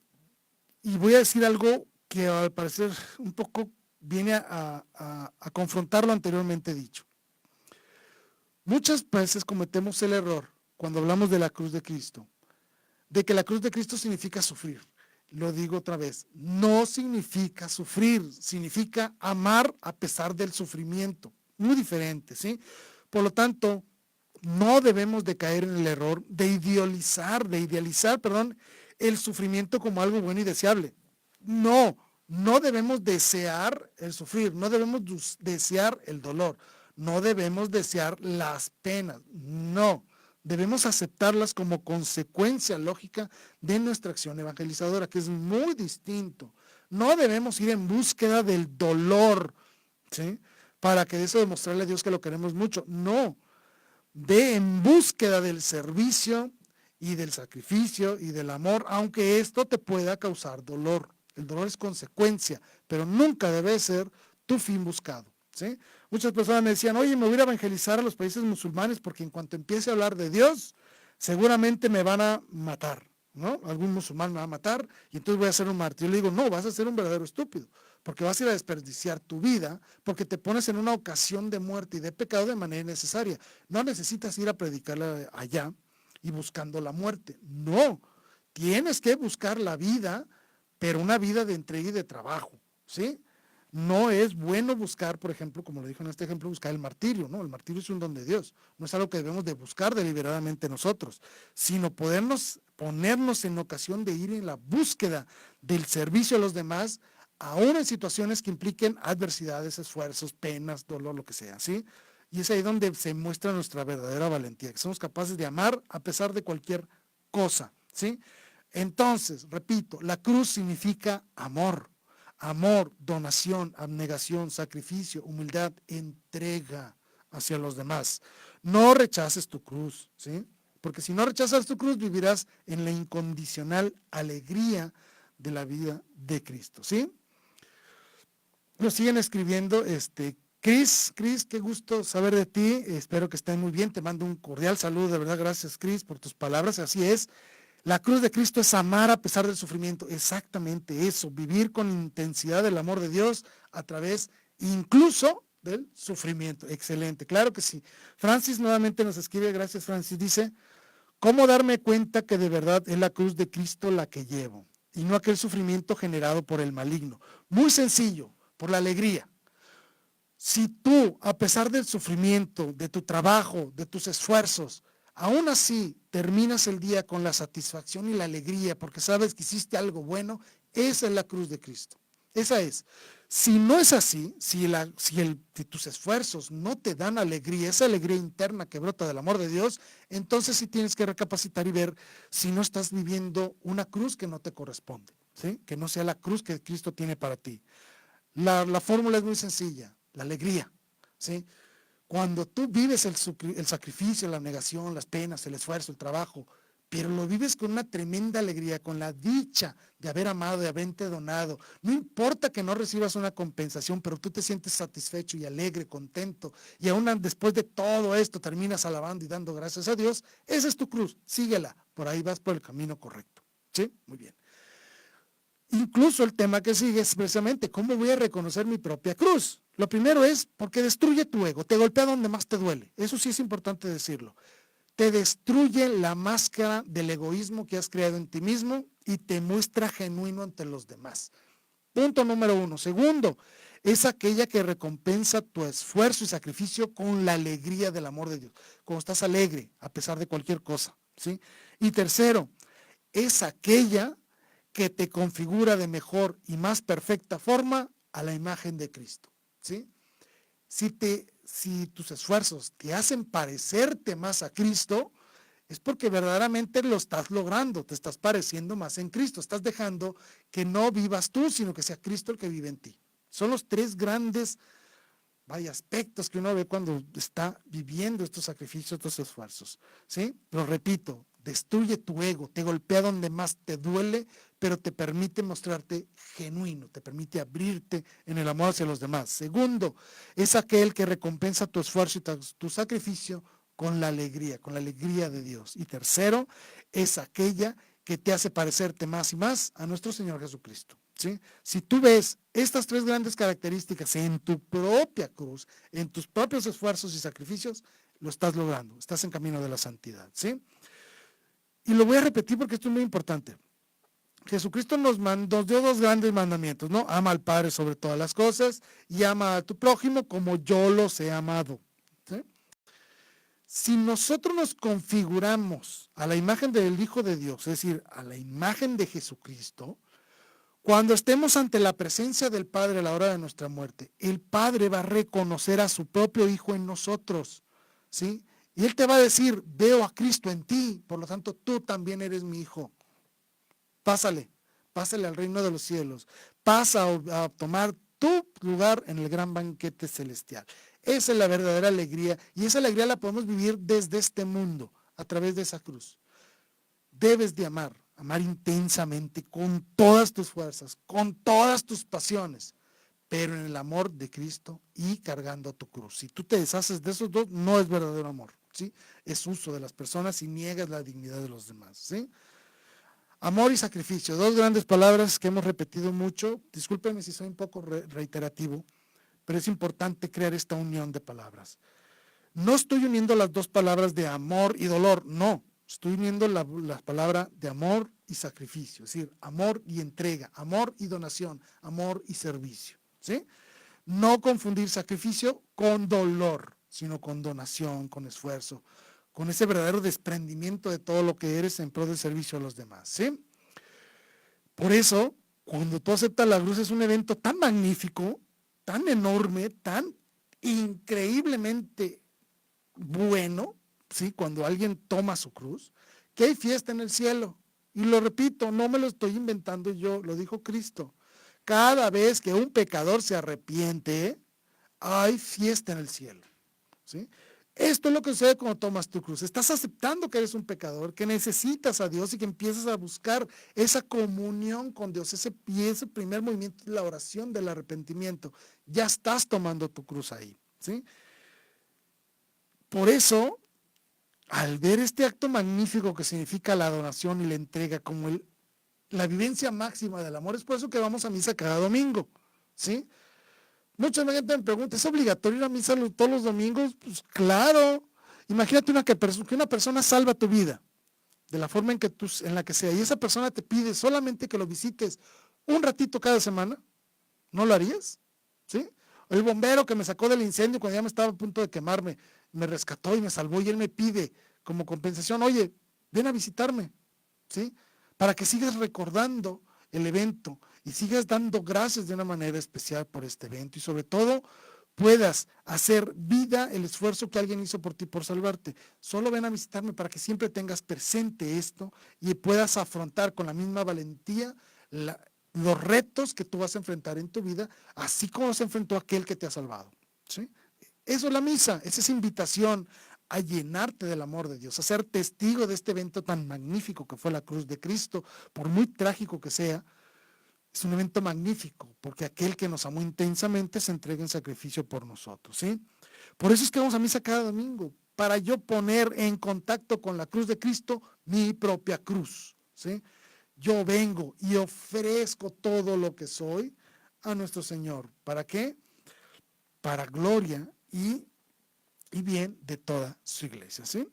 Y voy a decir algo que al parecer un poco viene a confrontar lo anteriormente dicho. Muchas veces cometemos el error, cuando hablamos de la cruz de Cristo, de que la cruz de Cristo significa sufrir. Lo digo otra vez, no significa sufrir, significa amar a pesar del sufrimiento. Muy diferente, ¿sí? Por lo tanto, no debemos de caer en el error de idealizar, el sufrimiento como algo bueno y deseable. No debemos desear el sufrir, no debemos desear el dolor, no debemos desear las penas, no. Debemos aceptarlas como consecuencia lógica de nuestra acción evangelizadora, que es muy distinto. No debemos ir en búsqueda del dolor, ¿sí?, para que de eso demostrarle a Dios que lo queremos mucho. No, ve en búsqueda del servicio y del sacrificio y del amor, aunque esto te pueda causar dolor. El dolor es consecuencia, pero nunca debe ser tu fin buscado. ¿Sí? Muchas personas me decían, oye, me voy a evangelizar a los países musulmanes porque en cuanto empiece a hablar de Dios, seguramente me van a matar, ¿no? Algún musulmán me va a matar y entonces voy a ser un mártir. Yo le digo, no, vas a ser un verdadero estúpido, porque vas a ir a desperdiciar tu vida, porque te pones en una ocasión de muerte y de pecado de manera innecesaria. No necesitas ir a predicarle allá y buscando la muerte. No, tienes que buscar la vida, pero una vida de entrega y de trabajo, ¿sí? No es bueno buscar, por ejemplo, como lo dijo en este ejemplo, buscar el martirio, ¿no? El martirio es un don de Dios, no es algo que debemos de buscar deliberadamente nosotros, sino ponernos en ocasión de ir en la búsqueda del servicio a los demás, aún en situaciones que impliquen adversidades, esfuerzos, penas, dolor, lo que sea, ¿sí? Y es ahí donde se muestra nuestra verdadera valentía, que somos capaces de amar a pesar de cualquier cosa, ¿sí? Entonces, repito, la cruz significa amor. Amor, donación, abnegación, sacrificio, humildad, entrega hacia los demás. No rechaces tu cruz, ¿sí? Porque si no rechazas tu cruz, vivirás en la incondicional alegría de la vida de Cristo, ¿sí? Nos siguen escribiendo, Cris, qué gusto saber de ti, espero que estén muy bien, te mando un cordial saludo, de verdad, gracias Cris por tus palabras, así es. La cruz de Cristo es amar a pesar del sufrimiento, exactamente eso, vivir con intensidad el amor de Dios a través incluso del sufrimiento. Excelente, claro que sí. Francis nuevamente nos escribe, gracias Francis, dice, ¿cómo darme cuenta que de verdad es la cruz de Cristo la que llevo y no aquel sufrimiento generado por el maligno? Muy sencillo, por la alegría. Si tú, a pesar del sufrimiento, de tu trabajo, de tus esfuerzos, aún así terminas el día con la satisfacción y la alegría porque sabes que hiciste algo bueno, esa es la cruz de Cristo. Esa es. Si no es así, si tus esfuerzos no te dan alegría, esa alegría interna que brota del amor de Dios, entonces sí tienes que recapacitar y ver si no estás viviendo una cruz que no te corresponde, ¿sí? Que no sea la cruz que Cristo tiene para ti. La fórmula es muy sencilla, la alegría, ¿sí? Cuando tú vives el sacrificio, la negación, las penas, el esfuerzo, el trabajo, pero lo vives con una tremenda alegría, con la dicha de haber amado, de haberte donado. No importa que no recibas una compensación, pero tú te sientes satisfecho y alegre, contento, y aún después de todo esto terminas alabando y dando gracias a Dios, esa es tu cruz, síguela, por ahí vas por el camino correcto. ¿Sí? Muy bien. Incluso el tema que sigue es precisamente cómo voy a reconocer mi propia cruz. Lo primero es porque destruye tu ego, te golpea donde más te duele. Eso sí es importante decirlo. Te destruye la máscara del egoísmo que has creado en ti mismo y te muestra genuino ante los demás. Punto número 1. Segundo, es aquella que recompensa tu esfuerzo y sacrificio con la alegría del amor de Dios. Cuando estás alegre a pesar de cualquier cosa, ¿sí? Y tercero, es aquella que te configura de mejor y más perfecta forma a la imagen de Cristo, ¿sí? Si tus esfuerzos te hacen parecerte más a Cristo, es porque verdaderamente lo estás logrando, te estás pareciendo más en Cristo, estás dejando que no vivas tú, sino que sea Cristo el que vive en ti. Son los tres grandes aspectos que uno ve cuando está viviendo estos sacrificios, estos esfuerzos, ¿sí? Lo repito, destruye tu ego, te golpea donde más te duele, pero te permite mostrarte genuino, te permite abrirte en el amor hacia los demás. Segundo, es aquel que recompensa tu esfuerzo y tu sacrificio con la alegría de Dios. Y tercero, es aquella que te hace parecerte más y más a nuestro Señor Jesucristo, ¿sí? Si tú ves estas tres grandes características en tu propia cruz, en tus propios esfuerzos y sacrificios, lo estás logrando, estás en camino de la santidad, ¿sí? Y lo voy a repetir porque esto es muy importante. Jesucristo nos dio dos grandes mandamientos, ¿no? Ama al Padre sobre todas las cosas y ama a tu prójimo como yo los he amado, ¿sí? Si nosotros nos configuramos a la imagen del Hijo de Dios, es decir, a la imagen de Jesucristo, cuando estemos ante la presencia del Padre a la hora de nuestra muerte, el Padre va a reconocer a su propio Hijo en nosotros, ¿sí? Y Él te va a decir, veo a Cristo en ti, por lo tanto tú también eres mi hijo. Pásale al reino de los cielos, pasa a tomar tu lugar en el gran banquete celestial. Esa es la verdadera alegría y esa alegría la podemos vivir desde este mundo, a través de esa cruz. Debes de amar intensamente, con todas tus fuerzas, con todas tus pasiones, pero en el amor de Cristo y cargando tu cruz. Si tú te deshaces de esos dos, no es verdadero amor, ¿sí? Es uso de las personas y niegas la dignidad de los demás, ¿sí? Amor y sacrificio, dos grandes palabras que hemos repetido mucho. Discúlpenme si soy un poco reiterativo, pero es importante crear esta unión de palabras. No estoy uniendo las dos palabras de amor y dolor, no. Estoy uniendo la palabra de amor y sacrificio, es decir, amor y entrega, amor y donación, amor y servicio, ¿sí? No confundir sacrificio con dolor, sino con donación, con esfuerzo, con ese verdadero desprendimiento de todo lo que eres en pro del servicio a los demás, ¿sí? Por eso, cuando tú aceptas la cruz, es un evento tan magnífico, tan enorme, tan increíblemente bueno, ¿sí? Cuando alguien toma su cruz, que hay fiesta en el cielo. Y lo repito, no me lo estoy inventando yo, lo dijo Cristo. Cada vez que un pecador se arrepiente, hay fiesta en el cielo, ¿sí? Esto es lo que sucede cuando tomas tu cruz. Estás aceptando que eres un pecador, que necesitas a Dios y que empiezas a buscar esa comunión con Dios. Ese primer movimiento de la oración del arrepentimiento. Ya estás tomando tu cruz ahí, ¿sí? Por eso, al ver este acto magnífico que significa la donación y la entrega como la vivencia máxima del amor, es por eso que vamos a misa cada domingo, ¿sí? Mucha gente me pregunta, ¿es obligatorio ir a misa todos los domingos? Pues claro. Imagínate que una persona salva tu vida de la forma en la que sea, y esa persona te pide solamente que lo visites un ratito cada semana. ¿No lo harías? ¿Sí? El bombero que me sacó del incendio cuando ya me estaba a punto de quemarme, me rescató y me salvó, y él me pide como compensación, oye, ven a visitarme, ¿sí? Para que sigas recordando el evento y sigas dando gracias de una manera especial por este evento, y sobre todo puedas hacer vida el esfuerzo que alguien hizo por ti por salvarte. Solo ven a visitarme para que siempre tengas presente esto y puedas afrontar con la misma valentía los retos que tú vas a enfrentar en tu vida, así como se enfrentó aquel que te ha salvado, ¿sí? Eso es la misa, es esa invitación a llenarte del amor de Dios, a ser testigo de este evento tan magnífico que fue la cruz de Cristo, por muy trágico que sea. Es un evento magnífico, porque aquel que nos amó intensamente se entrega en sacrificio por nosotros, ¿sí? Por eso es que vamos a misa cada domingo, para yo poner en contacto con la cruz de Cristo mi propia cruz, ¿sí? Yo vengo y ofrezco todo lo que soy a nuestro Señor. ¿Para qué? Para gloria y bien de toda su iglesia, ¿sí?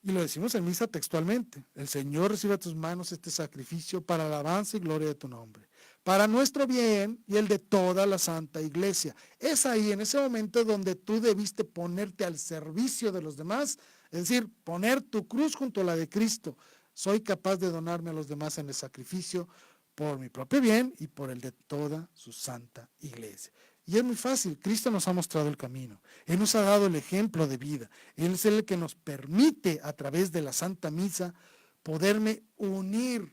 Y lo decimos en misa textualmente. El Señor recibe a tus manos este sacrificio para alabanza y gloria de tu nombre, para nuestro bien y el de toda la santa iglesia. Es ahí, en ese momento, donde tú debiste ponerte al servicio de los demás, es decir, poner tu cruz junto a la de Cristo. Soy capaz de donarme a los demás en el sacrificio por mi propio bien y por el de toda su santa iglesia. Y es muy fácil, Cristo nos ha mostrado el camino, Él nos ha dado el ejemplo de vida, Él es el que nos permite a través de la Santa Misa poderme unir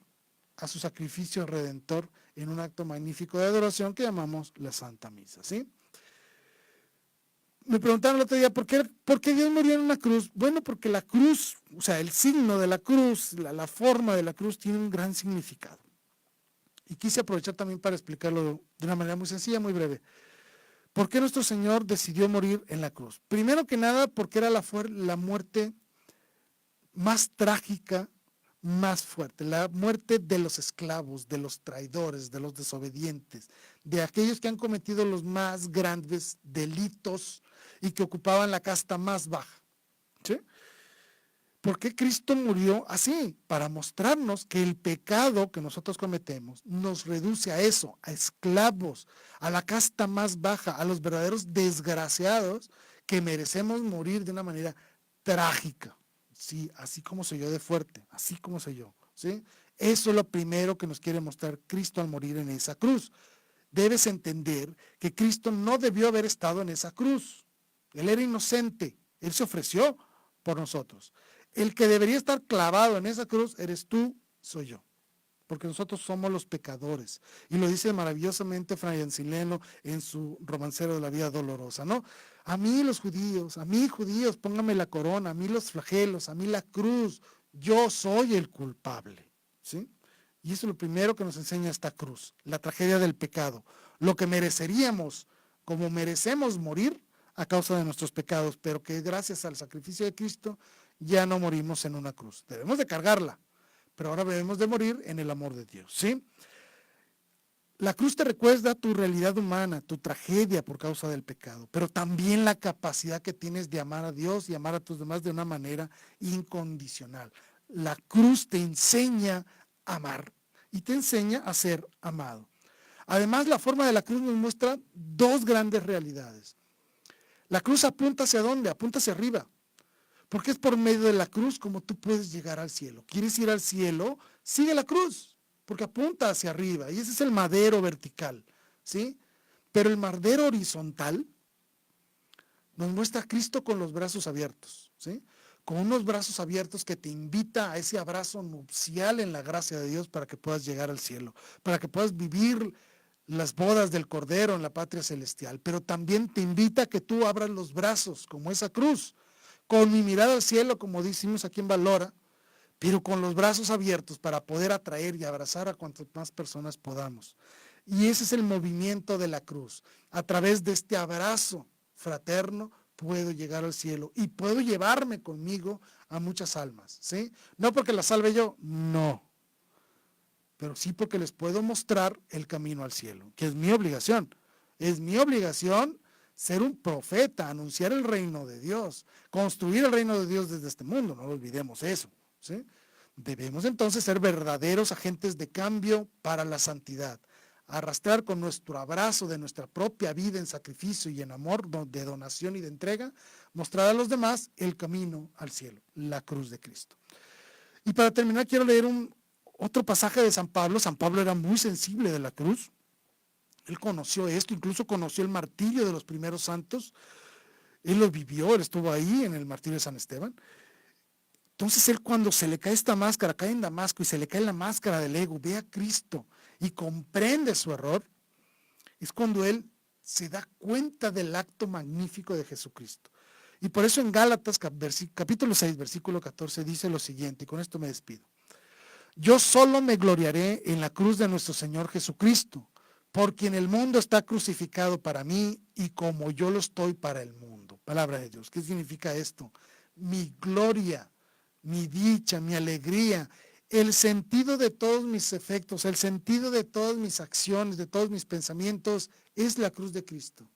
a su sacrificio redentor en un acto magnífico de adoración que llamamos la Santa Misa, ¿sí? Me preguntaron el otro día, ¿por qué Dios murió en una cruz? Bueno, porque la cruz, o sea, el signo de la cruz, la forma de la cruz tiene un gran significado. Y quise aprovechar también para explicarlo de una manera muy sencilla, muy breve. ¿Por qué nuestro Señor decidió morir en la cruz? Primero que nada, porque era la muerte más trágica, más fuerte, la muerte de los esclavos, de los traidores, de los desobedientes, de aquellos que han cometido los más grandes delitos y que ocupaban la casta más baja, ¿sí? ¿Por qué Cristo murió así? Para mostrarnos que el pecado que nosotros cometemos nos reduce a eso, a esclavos, a la casta más baja, a los verdaderos desgraciados que merecemos morir de una manera trágica. Sí, así como soy yo de fuerte, así como soy yo, ¿sí? Eso es lo primero que nos quiere mostrar Cristo al morir en esa cruz. Debes entender que Cristo no debió haber estado en esa cruz. Él era inocente, Él se ofreció por nosotros. El que debería estar clavado en esa cruz eres tú, soy yo, porque nosotros somos los pecadores. Y lo dice maravillosamente Fray Ancileno en su Romancero de la Vida Dolorosa, ¿no? A mí los judíos, pónganme la corona, a mí los flagelos, a mí la cruz, yo soy el culpable, ¿sí? Y eso es lo primero que nos enseña esta cruz, la tragedia del pecado, lo que mereceríamos, como merecemos morir a causa de nuestros pecados, pero que gracias al sacrificio de Cristo ya no morimos en una cruz. Debemos de cargarla, pero ahora debemos de morir en el amor de Dios, ¿sí? La cruz te recuerda tu realidad humana, tu tragedia por causa del pecado, pero también la capacidad que tienes de amar a Dios y amar a tus demás de una manera incondicional. La cruz te enseña amar y te enseña a ser amado. Además, la forma de la cruz nos muestra dos grandes realidades. La cruz apunta hacia dónde, apunta hacia arriba, porque es por medio de la cruz como tú puedes llegar al cielo. ¿Quieres ir al cielo? Sigue la cruz, porque apunta hacia arriba, y ese es el madero vertical, ¿sí? Pero el madero horizontal nos muestra a Cristo con los brazos abiertos, ¿sí? Con unos brazos abiertos que te invita a ese abrazo nupcial en la gracia de Dios para que puedas llegar al cielo, para que puedas vivir las bodas del Cordero en la patria celestial, pero también te invita a que tú abras los brazos como esa cruz, con mi mirada al cielo, como decimos aquí en Valora, pero con los brazos abiertos para poder atraer y abrazar a cuantas más personas podamos. Y ese es el movimiento de la cruz. A través de este abrazo fraterno puedo llegar al cielo y puedo llevarme conmigo a muchas almas, ¿sí? No porque las salve yo, no, pero sí porque les puedo mostrar el camino al cielo, que es mi obligación. Es mi obligación ser un profeta, anunciar el reino de Dios, construir el reino de Dios desde este mundo, no olvidemos eso, ¿sí? Debemos entonces ser verdaderos agentes de cambio para la santidad, arrastrar con nuestro abrazo de nuestra propia vida en sacrificio y en amor, de donación y de entrega, mostrar a los demás el camino al cielo, la cruz de Cristo. Y para terminar quiero leer otro pasaje de San Pablo. San Pablo era muy sensible de la cruz. Él conoció esto, incluso conoció el martirio de los primeros santos. Él lo vivió, él estuvo ahí en el martirio de San Esteban. Entonces él, cuando se le cae esta máscara, cae en Damasco y se le cae la máscara del ego, ve a Cristo y comprende su error, es cuando él se da cuenta del acto magnífico de Jesucristo. Y por eso en Gálatas capítulo 6, versículo 14 dice lo siguiente, y con esto me despido. Yo solo me gloriaré en la cruz de nuestro Señor Jesucristo, por quien el mundo está crucificado para mí y como yo lo estoy para el mundo. Palabra de Dios. ¿Qué significa esto? Mi gloria, mi dicha, mi alegría, el sentido de todos mis efectos, el sentido de todas mis acciones, de todos mis pensamientos, es la cruz de Cristo.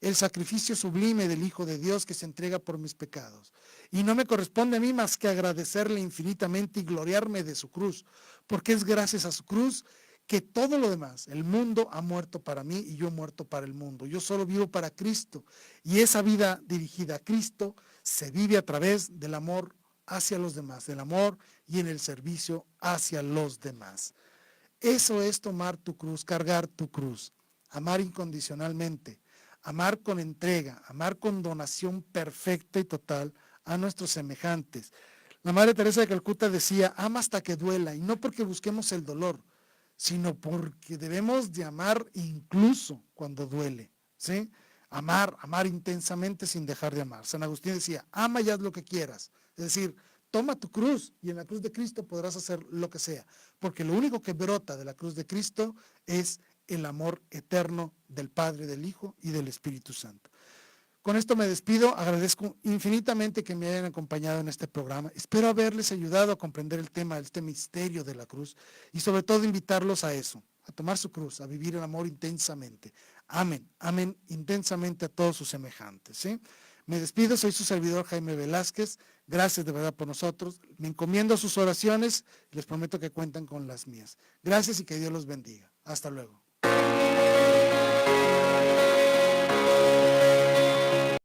El sacrificio sublime del Hijo de Dios que se entrega por mis pecados. Y no me corresponde a mí más que agradecerle infinitamente y gloriarme de su cruz, porque es gracias a su cruz que todo lo demás, el mundo ha muerto para mí y yo he muerto para el mundo. Yo solo vivo para Cristo, y esa vida dirigida a Cristo se vive a través del amor hacia los demás, del amor y en el servicio hacia los demás. Eso es tomar tu cruz, cargar tu cruz, amar incondicionalmente, amar con entrega, amar con donación perfecta y total a nuestros semejantes. La Madre Teresa de Calcuta decía, ama hasta que duela, y no porque busquemos el dolor, sino porque debemos de amar incluso cuando duele, ¿sí? Amar intensamente sin dejar de amar. San Agustín decía, ama y haz lo que quieras. Es decir, toma tu cruz y en la cruz de Cristo podrás hacer lo que sea, porque lo único que brota de la cruz de Cristo es el amor eterno del Padre, del Hijo y del Espíritu Santo. Con esto me despido, agradezco infinitamente que me hayan acompañado en este programa. Espero haberles ayudado a comprender el tema, este misterio de la cruz y sobre todo invitarlos a eso, a tomar su cruz, a vivir el amor intensamente. Amen intensamente a todos sus semejantes, ¿sí? Me despido, soy su servidor Jaime Velázquez, gracias de verdad por nosotros, me encomiendo a sus oraciones y les prometo que cuentan con las mías. Gracias y que Dios los bendiga. Hasta luego.